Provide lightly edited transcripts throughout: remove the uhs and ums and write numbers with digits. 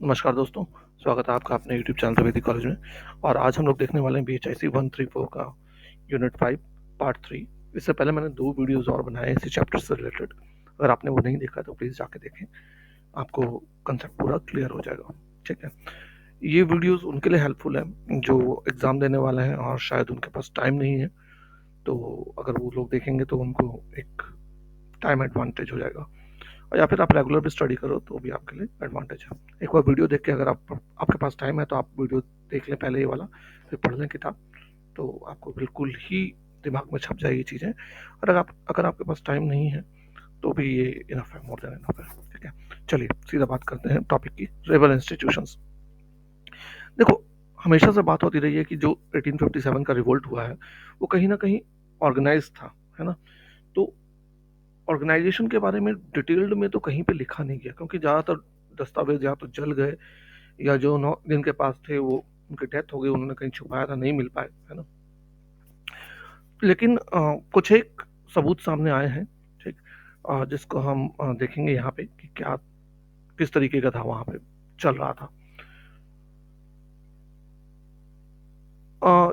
नमस्कार दोस्तों, स्वागत है आपका अपने यूट्यूब चैनल द्विवेदी कॉलेज में। और आज हम लोग देखने वाले हैं BHIC 134 का यूनिट 5 पार्ट 3। इससे पहले मैंने 2 वीडियोज़ और बनाए हैं इसी चैप्टर से रिलेटेड। अगर आपने वो नहीं देखा तो प्लीज़ जाके देखें, आपको कंसेप्ट पूरा क्लियर हो जाएगा। ठीक है, ये वीडियोज़ उनके लिए हेल्पफुल है जो एग्ज़ाम देने वाले हैं और शायद उनके पास टाइम नहीं है, तो अगर वो लोग देखेंगे तो उनको एक टाइम एडवांटेज हो जाएगा। या फिर आप रेगुलर भी स्टडी करो तो भी आपके लिए एडवांटेज है। एक बार वीडियो देख के अगर आपके पास टाइम है तो आप वीडियो देख लें पहले ये वाला, फिर पढ़ लें किताब, तो आपको बिल्कुल ही दिमाग में छप जाएगी चीज़ें। और अगर आपके पास टाइम नहीं है तो भी ये इनफ है, मोर देन इनफ है। ठीक है, चलिए सीधा बात करते हैं टॉपिक की, रेबल इंस्टीट्यूशंस। देखो, हमेशा से बात होती रही है कि जो 1857 का रिवोल्ट हुआ है वो कहीं ना कहीं ऑर्गेनाइज था, है ना। तो ऑर्गेनाइजेशन के बारे में डिटेल्ड में तो कहीं पे लिखा नहीं गया, क्योंकि ज़्यादातर दस्तावेज या तो जल गए या जो जिनके पास थे वो उनकी डेथ हो गई, उन्होंने कहीं छुपाया था, नहीं मिल पाए, है ना। लेकिन कुछ एक सबूत सामने आए हैं, ठीक, जिसको हम देखेंगे यहाँ पे कि क्या किस तरीके का था वहाँ पे चल रहा था।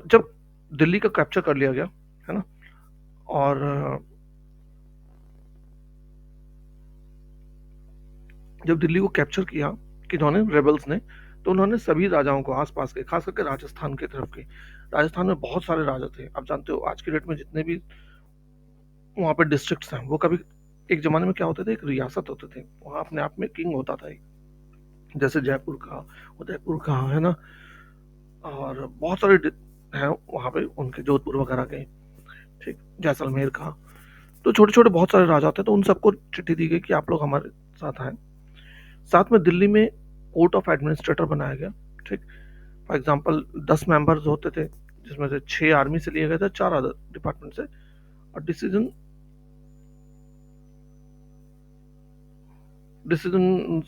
जब दिल्ली का कैप्चर कर लिया गया, है ना, और जब दिल्ली को कैप्चर किया किन्होंने, रेबल्स ने, तो उन्होंने सभी राजाओं को, आसपास के, खास करके राजस्थान की तरफ के, राजस्थान में बहुत सारे राजा थे। आप जानते हो आज की डेट में जितने भी वहाँ पे डिस्ट्रिक्ट्स हैं वो कभी एक जमाने में क्या होते थे, एक रियासत होते थे, वहाँ अपने आप में किंग होता था एक, जैसे जयपुर का, उदयपुर का, है ना, और बहुत सारे हैं वहाँ पे उनके, जोधपुर वगैरह के, ठीक, जैसलमेर का। तो छोटे छोटे बहुत सारे राजा थे, तो उन सबको चिट्ठी दी गई कि आप लोग हमारे साथ आए। साथ में दिल्ली में कोर्ट ऑफ एडमिनिस्ट्रेटर बनाया गया, ठीक। फॉर एग्जाम्पल 10 मेंबर्स होते थे, जिसमें से 6 आर्मी से लिए गए थे, 4 अदर डिपार्टमेंट से, और डिसीजन डिसीजन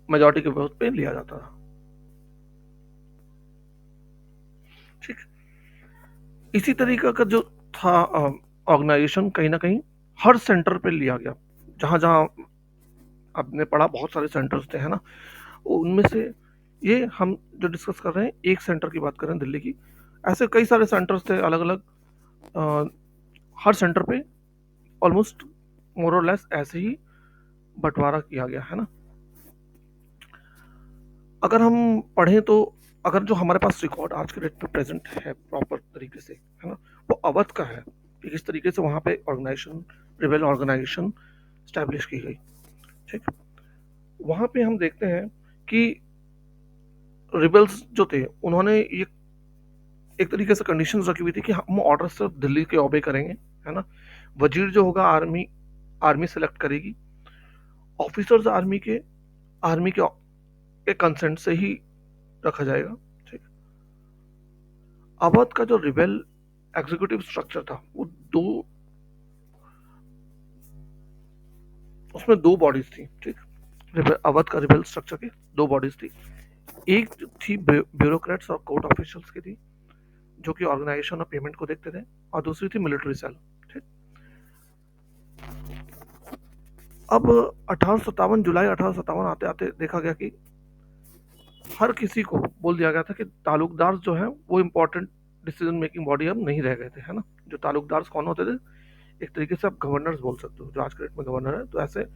मेजोरिटी के वोट पे लिया जाता था, ठीक। इसी तरीके का जो था ऑर्गेनाइजेशन, कहीं ना कहीं हर सेंटर पे लिया गया। जहां जहां आपने पढ़ा बहुत सारे सेंटर्स थे, है ना, उनमें से ये हम जो डिस्कस कर रहे हैं एक सेंटर की बात करें दिल्ली की, ऐसे कई सारे सेंटर्स थे अलग अलग। हर सेंटर पे ऑलमोस्ट मोर और लेस ऐसे ही बंटवारा किया गया, है ना। अगर हम पढ़ें तो, अगर जो हमारे पास रिकॉर्ड आज के डेट में प्रेजेंट है प्रॉपर तरीके से, है ना, वो अवध का है कि किस तरीके से वहाँ पे ऑर्गेनाइजेशन, रिबेल ऑर्गेनाइजेशन स्टैब्लिश की गई, ठीक। वहाँ पे हम देखते हैं कि रिबेल्स जो थे उन्होंने ये एक तरीके से कंडीशंस रखी हुई थी कि हम ऑर्डर सिर्फ दिल्ली के ओबे करेंगे, है ना। वजीर जो होगा आर्मी आर्मी सेलेक्ट करेगी, ऑफिसर्स आर्मी के कंसेंट से ही रखा जाएगा, ठीक। अवध का जो रिबेल एग्जीक्यूटिव स्ट्रक्चर था वो दो, उसमें 2 बॉडीज थी, ठीक। अवध का रिबेल स्ट्रक्चर की 2 बॉडीज थी। एक थी ब्यूरोक्रेट्स और कोर्ट ऑफिशियल्स की थी, जो कि ऑर्गेनाइजेशन और पेमेंट को देखते थे, और दूसरी थी मिलिट्री सेल, ठीक। अब 1857, जुलाई 1857 आते आते देखा गया कि हर किसी को बोल दिया गया था कि तालुकदार जो है वो इम्पोर्टेंट डिसीजन मेकिंग बॉडी अब नहीं रह गए थे, है ना। जो तालुकदार कौन होते थे, एक तरीके से आप गवर्नर्स बोल सकते हो, जो आज के डेट में गवर्नर है, तो ऐसे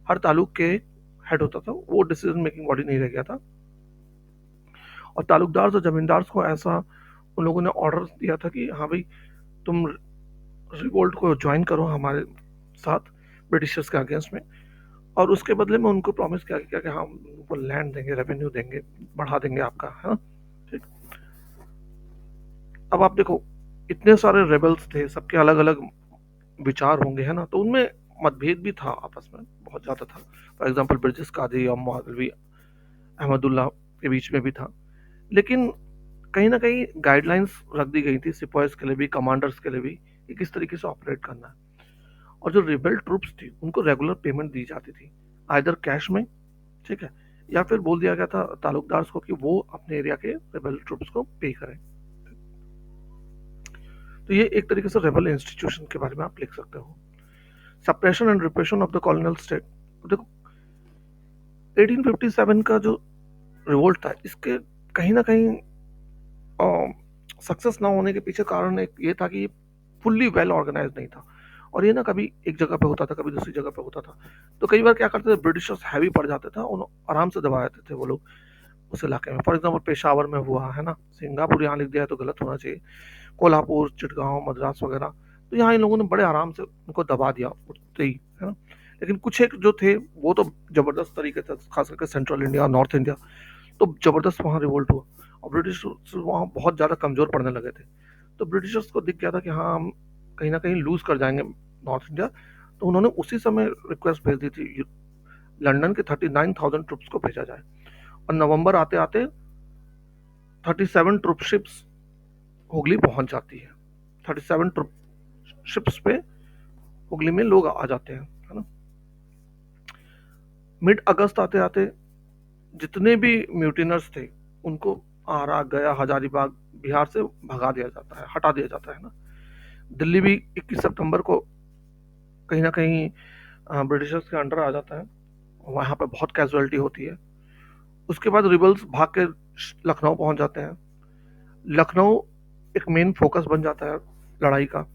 हर तालुक के हेड होता था, वो डिसीजन मेकिंग बॉडी नहीं रह गया था। और तालुकदार और जमींदार को ऐसा उन लोगों ने ऑर्डर दिया था कि हाँ भाई, तुम रिवोल्ट को ज्वाइन करो हमारे साथ ब्रिटिशर्स के अगेंस्ट में, और उसके बदले में उनको प्रॉमिस किया गया कि हम उनको लैंड देंगे, रेवेन्यू देंगे, बढ़ा देंगे आपका, है ना, ठीक। अब आप देखो, इतने सारे रेबल्स थे, सबके अलग अलग विचार होंगे, है ना, तो उनमें मतभेद भी था आपस में, बहुत ज़्यादा था। फॉर एग्जाम्पल ब्रिटिश कादी और मौलवी अहमदुल्ला के बीच में भी था। लेकिन कहीं ना कहीं गाइडलाइंस रख दी गई थी सिपाहीज के लिए भी, कमांडर्स के लिए भी, कि किस तरीके से ऑपरेट करना है। और जो रिबेल ट्रूप्स थी उनको रेगुलर पेमेंट दी जाती थी, आइदर कैश में, ठीक है, या फिर बोल दिया गया था तालुकदार को कि वो अपने एरिया के रेबेल ट्रूप्स को पे करें। तो ये एक तरीके से रेबल इंस्टीट्यूशन के बारे में आप लिख सकते हो। Suppression and repression of the colonial state. देखो, 1857 का जो रिवोल्ट था, इसके कहीं ना कहीं सक्सेस ना होने के पीछे कारण एक ये था कि ये फुल्ली वेल ऑर्गेनाइज नहीं था, और ये ना कभी एक जगह पे होता था, कभी दूसरी जगह पे होता था। तो कई बार क्या करते थे, ब्रिटिशर्स हैवी पड़ जाते थे, उन आराम से दबा देते थे वो लोग उस इलाके में। फॉर एग्जाम्पल पेशावर में हुआ है ना, सिंगापुर यहाँ लिख दिया है तो गलत होना चाहिए, कोल्हापुर, चिटगांव, मद्रास वगैरह, तो यहाँ इन लोगों ने बड़े आराम से उनको दबा दिया उठते ही, है ना। लेकिन कुछ एक जो थे वो तो जबरदस्त तरीके से, खास करके सेंट्रल इंडिया, नॉर्थ इंडिया, तो जबरदस्त वहाँ रिवोल्ट हुआ, और ब्रिटिश वहाँ बहुत ज़्यादा कमज़ोर पड़ने लगे थे। तो ब्रिटिशर्स को दिख गया था कि हाँ, हम कहीं ना कहीं लूज़ कर जाएंगे नॉर्थ इंडिया। तो उन्होंने उसी समय रिक्वेस्ट भेज दी थी लंदन के 39,000 ट्रुप्स को भेजा जाए, और नवंबर आते आते 37 ट्रुप शिप्स हुगली पहुंच जाती है। 37 ट्रुप शिप्स पे हुगली में लोग आ जाते हैं, है ना। मिड अगस्त आते आते जितने भी म्यूटिनर्स थे उनको आरा, गया, हजारीबाग, बिहार से भगा दिया जाता है, हटा दिया जाता है ना। दिल्ली भी 21 सितंबर को कहीं ना कहीं ब्रिटिशर्स के अंडर आ जाता है, वहाँ पे बहुत कैजुअलिटी होती है। उसके बाद रिबल्स भाग के लखनऊ पहुंच जाते हैं। लखनऊ एक मेन फोकस बन जाता है लड़ाई का।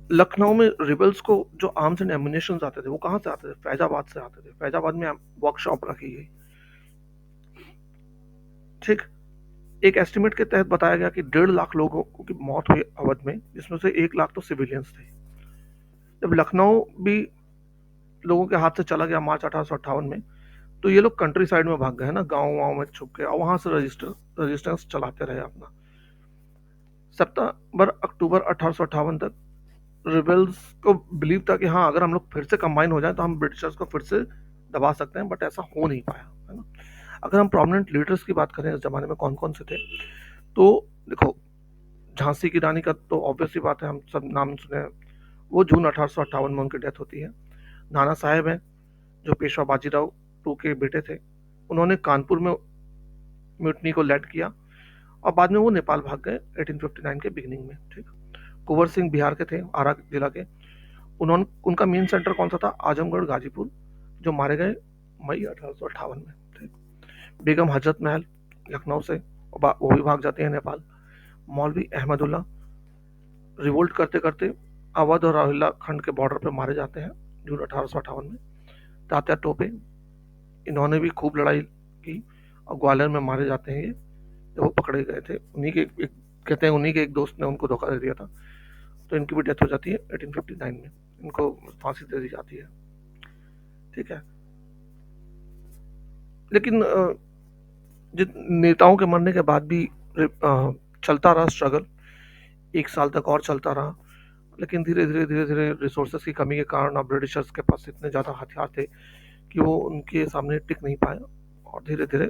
लखनऊ में रिबल्स को जो आर्म्स एंड एम्युनिशन आते थे वो कहाँ से आते थे, फैजाबाद से आते थे। फैजाबाद में वर्कशॉप रखी गई, ठीक। एक एस्टिमेट के तहत बताया गया कि 1.5 लाख लोगों की मौत हुई अवध में, जिसमें से 1 लाख तो सिविलियंस थे। जब लखनऊ भी लोगों के हाथ से चला गया मार्च 1858 में, तो ये लोग कंट्री साइड में भाग गए ना, गाँव वाँव में छुप गए, और वहां से रजिस्टेंस चलाते रहे अपना। सितंबर अक्टूबर 1858 तक रिबेल्स को बिलीव था कि हाँ, अगर हम लोग फिर से कंबाइन हो जाए तो हम ब्रिटिशर्स को फिर से दबा सकते हैं, बट ऐसा हो नहीं पाया, है ना। अगर हम प्रोमिनेंट लीडर्स की बात करें इस जमाने में कौन कौन से थे, तो देखो, झांसी की रानी का तो ऑब्वियस ही बात है, हम सब नाम सुने हैं। वो जून 1858 में उनकी डेथ होती है। नाना साहेब हैं जो पेशवा बाजीराव टू के बेटे थे, उन्होंने कानपुर में म्यूटनी को लेड किया, और बाद में वो नेपाल भाग गए 1859 के बिगिनिंग में, ठीक। कुंवर सिंह बिहार के थे, आरा जिला के। उन्होंने, उनका मेन सेंटर कौन सा था, आजमगढ़, गाजीपुर, जो मारे गए मई 1858 में, ठीक। बेगम हजरत महल लखनऊ से, वो भी भाग जाते हैं नेपाल। मौलवी अहमदुल्ला रिवोल्ट करते करते अवध और रोहिल्ला खंड के बॉर्डर पे मारे जाते हैं जून 1858 में। तात्या टोपे, इन्होंने भी खूब लड़ाई की, और ग्वालियर में मारे जाते हैं ये, जब वो पकड़े गए थे। उन्हीं के कहते हैं उन्हीं के एक दोस्त ने उनको धोखा दे दिया था, तो इनकी भी डेथ हो जाती है 1859 में, इनको फांसी दे दी जाती है, ठीक है। लेकिन जिन नेताओं के मरने के बाद भी चलता रहा स्ट्रगल, 1 साल तक और चलता रहा। लेकिन धीरे धीरे रिसोर्सेज की कमी के कारण अब ब्रिटिशर्स के पास इतने ज़्यादा हथियार थे कि वो उनके सामने टिक नहीं पाए, और धीरे धीरे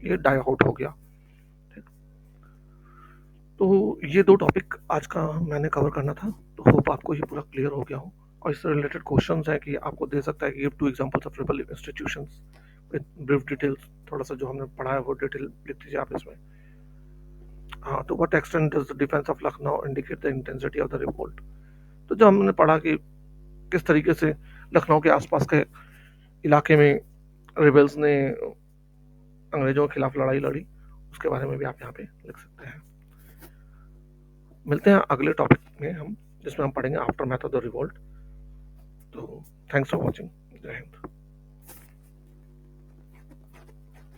ये डाई आउट हो गया, ठीक। तो ये 2 टॉपिक आज का मैंने कवर करना था, तो होप आपको ये पूरा क्लियर हो गया हो। और इससे रिलेटेड क्वेश्चंस है कि आपको दे सकता है कि give 2 examples of rebel institutions with brief details, थोड़ा सा जो हमने पढ़ा है वो डिटेल लिख दीजिए आप इसमें। हाँ, तो what extent does the defence of Lucknow indicate the intensity of the revolt. तो जो हमने पढ़ा कि किस तरीके से लखनऊ के आसपास के इलाके में रिबल्स ने अंग्रेजों के खिलाफ लड़ाई लड़ी, उसके बारे में भी आप यहाँ पे लिख सकते हैं। मिलते हैं अगले टॉपिक में हम, जिसमें हम पढ़ेंगे after math of the revolt. तो थैंक्स फॉर वॉचिंग। जय हिंद।